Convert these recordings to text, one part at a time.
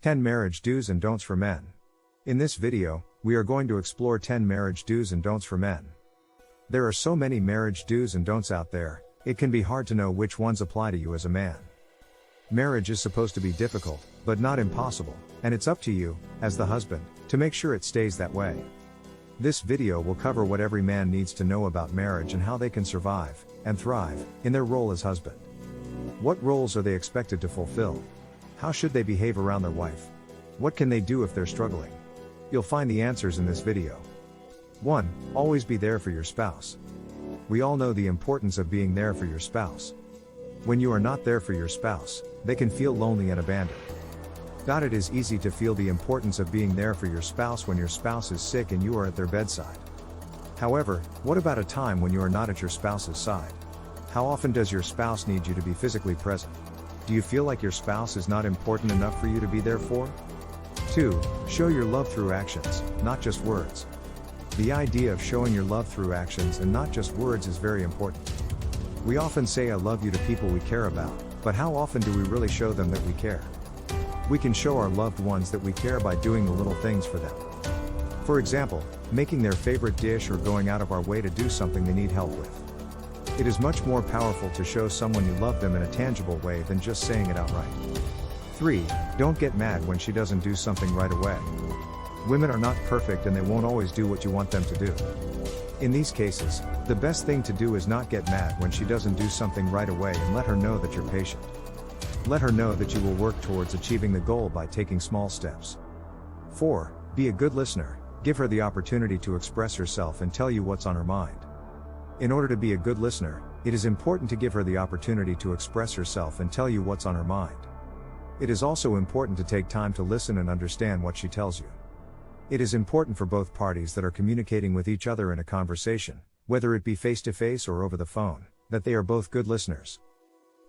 10 Marriage Do's and Don'ts for Men. In this video, we are going to explore 10 marriage do's and don'ts for men. There are so many marriage do's and don'ts out there, it can be hard to know which ones apply to you as a man. Marriage is supposed to be difficult, but not impossible, and it's up to you, as the husband, to make sure it stays that way. This video will cover what every man needs to know about marriage and how they can survive and thrive in their role as husband. What roles are they expected to fulfill? How should they behave around their wife? What can they do if they're struggling? You'll find the answers in this video. 1. Always be there for your spouse. We all know the importance of being there for your spouse. When you are not there for your spouse, they can feel lonely and abandoned. It is easy to feel the importance of being there for your spouse when your spouse is sick and you are at their bedside. However, what about a time when you are not at your spouse's side? How often does your spouse need you to be physically present? Do you feel like your spouse is not important enough for you to be there for? 2. Show your love through actions, not just words. The idea of showing your love through actions and not just words is very important. We often say I love you to people we care about, but how often do we really show them that we care? We can show our loved ones that we care by doing the little things for them. For example, making their favorite dish or going out of our way to do something they need help with. It is much more powerful to show someone you love them in a tangible way than just saying it outright. 3. Don't get mad when she doesn't do something right away. Women are not perfect and they won't always do what you want them to do. In these cases, the best thing to do is not get mad when she doesn't do something right away and let her know that you're patient. Let her know that you will work towards achieving the goal by taking small steps. 4. Be a good listener. Give her the opportunity to express herself and tell you what's on her mind. In order to be a good listener, it is important to give her the opportunity to express herself and tell you what's on her mind. It is also important to take time to listen and understand what she tells you. It is important for both parties that are communicating with each other in a conversation, whether it be face-to-face or over the phone, that they are both good listeners.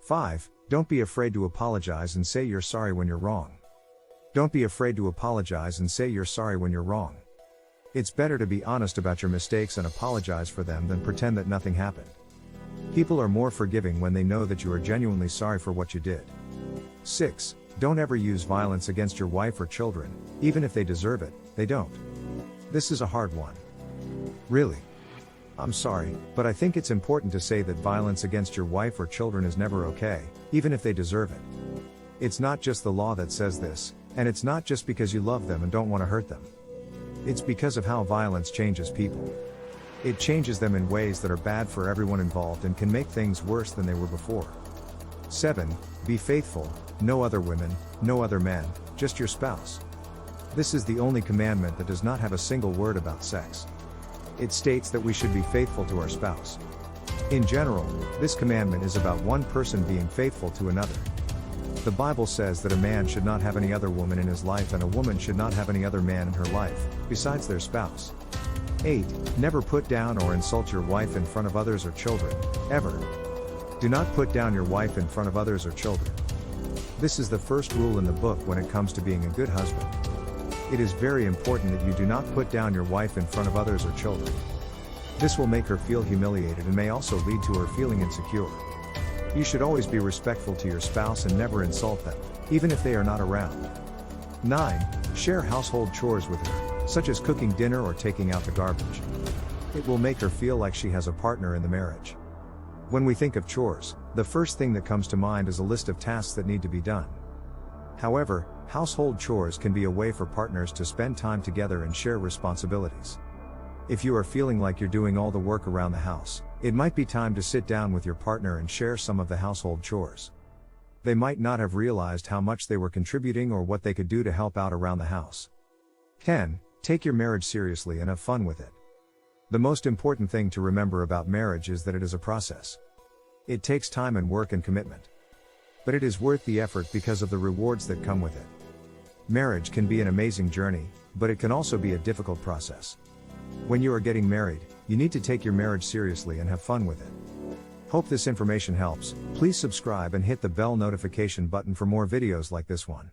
5. Don't be afraid to apologize and say you're sorry when you're wrong. Don't be afraid to apologize and say you're sorry when you're wrong. It's better to be honest about your mistakes and apologize for them than pretend that nothing happened. People are more forgiving when they know that you are genuinely sorry for what you did. 6. Don't ever use violence against your wife or children, even if they deserve it, they don't. This is a hard one. Really? I'm sorry, but I think it's important to say that violence against your wife or children is never okay, even if they deserve it. It's not just the law that says this, and it's not just because you love them and don't want to hurt them. It's because of how violence changes people. It changes them in ways that are bad for everyone involved and can make things worse than they were before. 7. Be faithful. No other women, no other men, just your spouse. This is the only commandment that does not have a single word about sex. It states that we should be faithful to our spouse. In general, this commandment is about one person being faithful to another. The Bible says that a man should not have any other woman in his life and a woman should not have any other man in her life, besides their spouse. 8. Never put down or insult your wife in front of others or children, ever. Do not put down your wife in front of others or children. This is the first rule in the book when it comes to being a good husband. It is very important that you do not put down your wife in front of others or children. This will make her feel humiliated and may also lead to her feeling insecure. You should always be respectful to your spouse and never insult them, even if they are not around. 9. Share household chores with her, such as cooking dinner or taking out the garbage. It will make her feel like she has a partner in the marriage. When we think of chores, the first thing that comes to mind is a list of tasks that need to be done. However, household chores can be a way for partners to spend time together and share responsibilities. If you are feeling like you're doing all the work around the house, it might be time to sit down with your partner and share some of the household chores. They might not have realized how much they were contributing or what they could do to help out around the house. 10. Take your marriage seriously and have fun with it. The most important thing to remember about marriage is that it is a process. It takes time and work and commitment. But it is worth the effort because of the rewards that come with it. Marriage can be an amazing journey, but it can also be a difficult process. When you are getting married, you need to take your marriage seriously and have fun with it. Hope this information helps. Please subscribe and hit the bell notification button for more videos like this one.